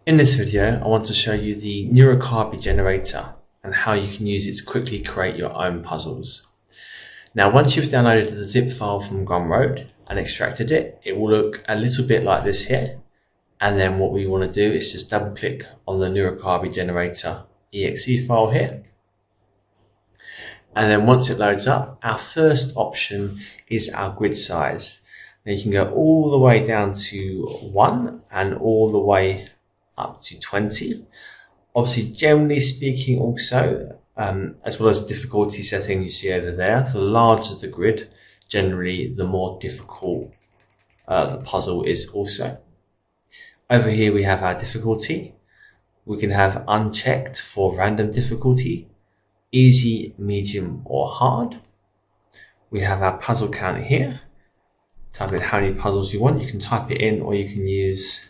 In this video, I want to show you the Nurikabe Generator and how you can use it to quickly create your own puzzles. Now, once you've downloaded the zip file from Gumroad and extracted it, it will look a little bit like this here. And then what we want to do is just double click on the Nurikabe Generator exe file here. And then once it loads up, our first option is our grid size. Now you can go all the way down to 1 and all the way up to 20. Obviously, generally speaking also, as well as the difficulty setting you see over there, the larger the grid, generally the more difficult the puzzle is also. Over here we have our difficulty. We can have unchecked for random difficulty, easy, medium or hard. We have our puzzle counter here. Type in how many puzzles you want. You can type it in or you can use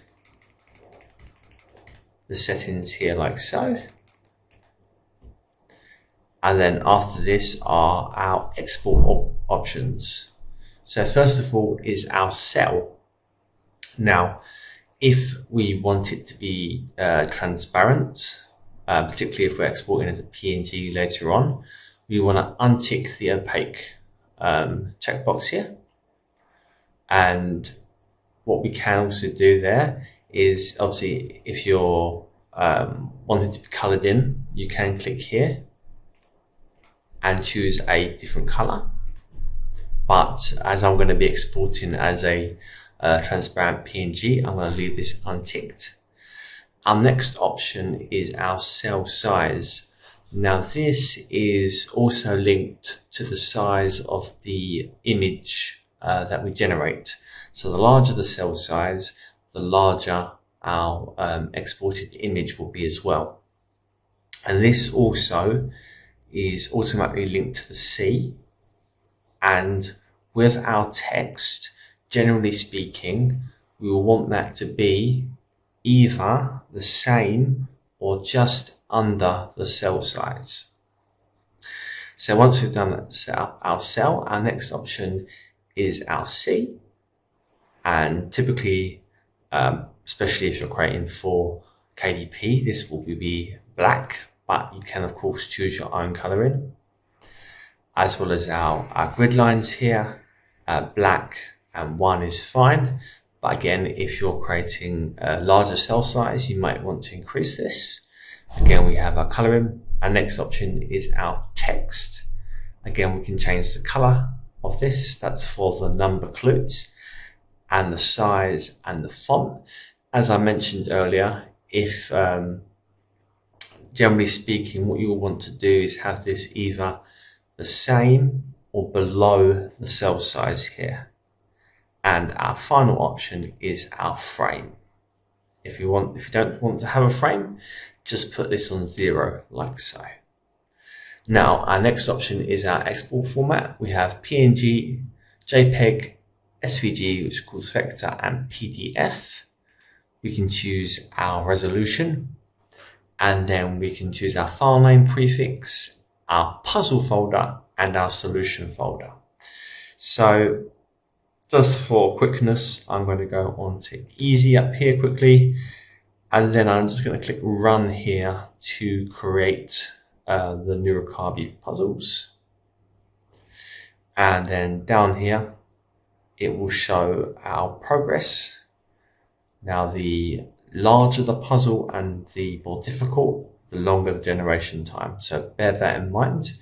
the settings here like so. And then after this are our export options. So first of all is our cell. Now, if we want it to be transparent, particularly if we're exporting as a PNG later on, we want to untick the opaque checkbox here. And what we can also do there is, obviously, if you're wanting to be colored in, you can click here and choose a different color. But as I'm going to be exporting as a transparent PNG, I'm going to leave this unticked. Our next option is our cell size. Now this is also linked to the size of the image that we generate. So the larger the cell size, the larger our exported image will be as well. And this also is automatically linked to the C. And with our text, generally speaking, we will want that to be either the same or just under the cell size. So once we've done that, set up our cell, our next option is our C. And typically, especially if you're creating for KDP, this will be black, but you can of course choose your own coloring. As well as our grid lines here, black and 1 is fine. But again, if you're creating a larger cell size, you might want to increase this. Again, we have our coloring. Our next option is our text. Again, we can change the color of this. That's for the number clues, and the size and the font. As I mentioned earlier, if generally speaking, what you will want to do is have this either the same or below the cell size here. And our final option is our frame. If you don't want to have a frame, just put this on 0 like so. Now, our next option is our export format. We have PNG, JPEG, SVG, which is called vector, and PDF. We can choose our resolution, and then we can choose our file name prefix, our puzzle folder, and our solution folder. So just for quickness, I'm going to go on to easy up here quickly, and then I'm just going to click run here to create the Nurikabe puzzles. And then down here, it will show our progress. Now, the larger the puzzle and the more difficult, the longer the generation time. So bear that in mind.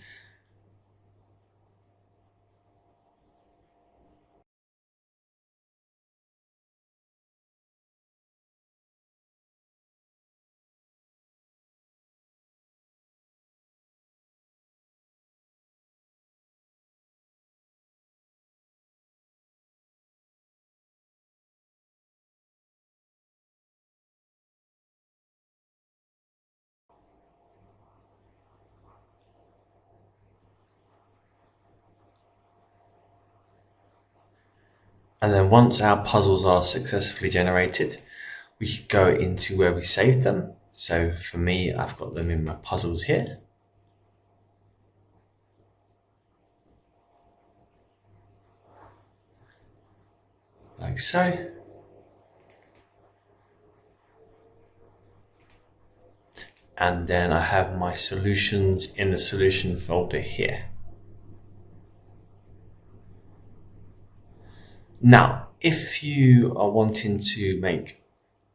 And then once our puzzles are successfully generated, we can go into where we saved them. So for me, I've got them in my puzzles here. Like so. and then I have my solutions in the solution folder here. Now, if you are wanting to make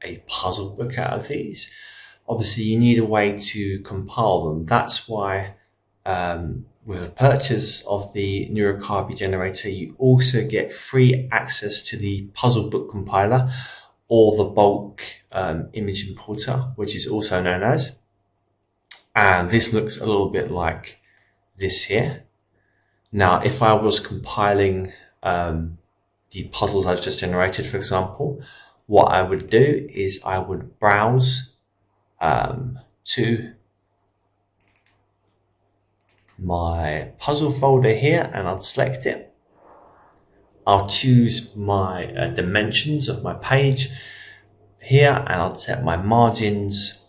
a puzzle book out of these, obviously you need a way to compile them. That's why with the purchase of the Nurikabe Generator, you also get free access to the puzzle book compiler, or the bulk image importer, which is also known as. And this looks a little bit like this here. Now, if I was compiling the puzzles I've just generated, for example, what I would do is I would browse to my puzzle folder here, and I'll select it. I'll choose my dimensions of my page here, and I'll set my margins.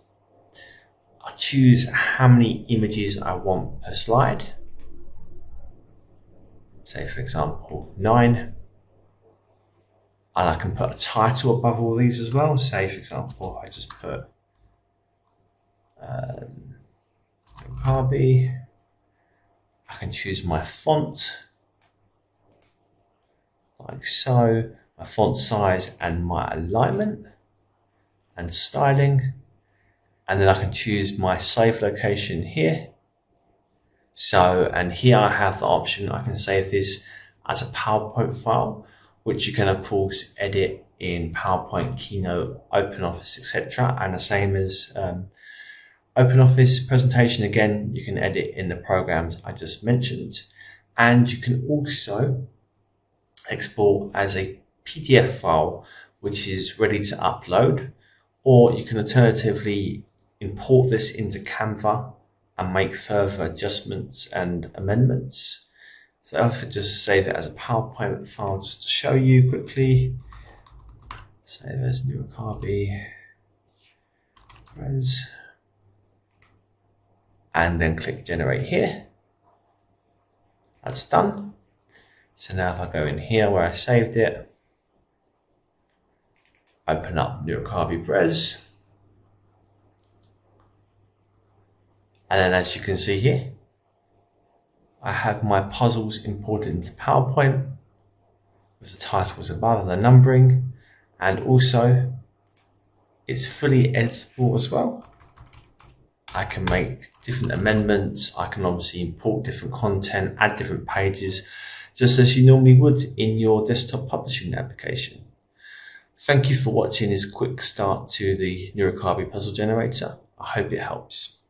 I'll choose how many images I want per slide. Say, for example, 9. And I can put a title above all these as well. Say, for example, I just put Nurikabe. I can choose my font, like so, my font size and my alignment and styling. And then I can choose my save location here. So, and here I have the option, I can save this as a PowerPoint file, which you can of course edit in PowerPoint, Keynote, OpenOffice, etc. And the same as OpenOffice presentation, again, you can edit in the programs I just mentioned. And you can also export as a PDF file, which is ready to upload, or you can alternatively import this into Canva and make further adjustments and amendments. So I could just save it as a PowerPoint file just to show you quickly. Save as Nurikabe Res. And then click generate here. That's done. So now if I go in here where I saved it, open up Nurikabe Res. And then as you can see here, I have my puzzles imported into PowerPoint with the titles above and the numbering, and also it's fully editable as well. I can make different amendments. I can obviously import different content, add different pages, just as you normally would in your desktop publishing application. Thank you for watching this quick start to the Nurikabe Puzzle Generator. I hope it helps.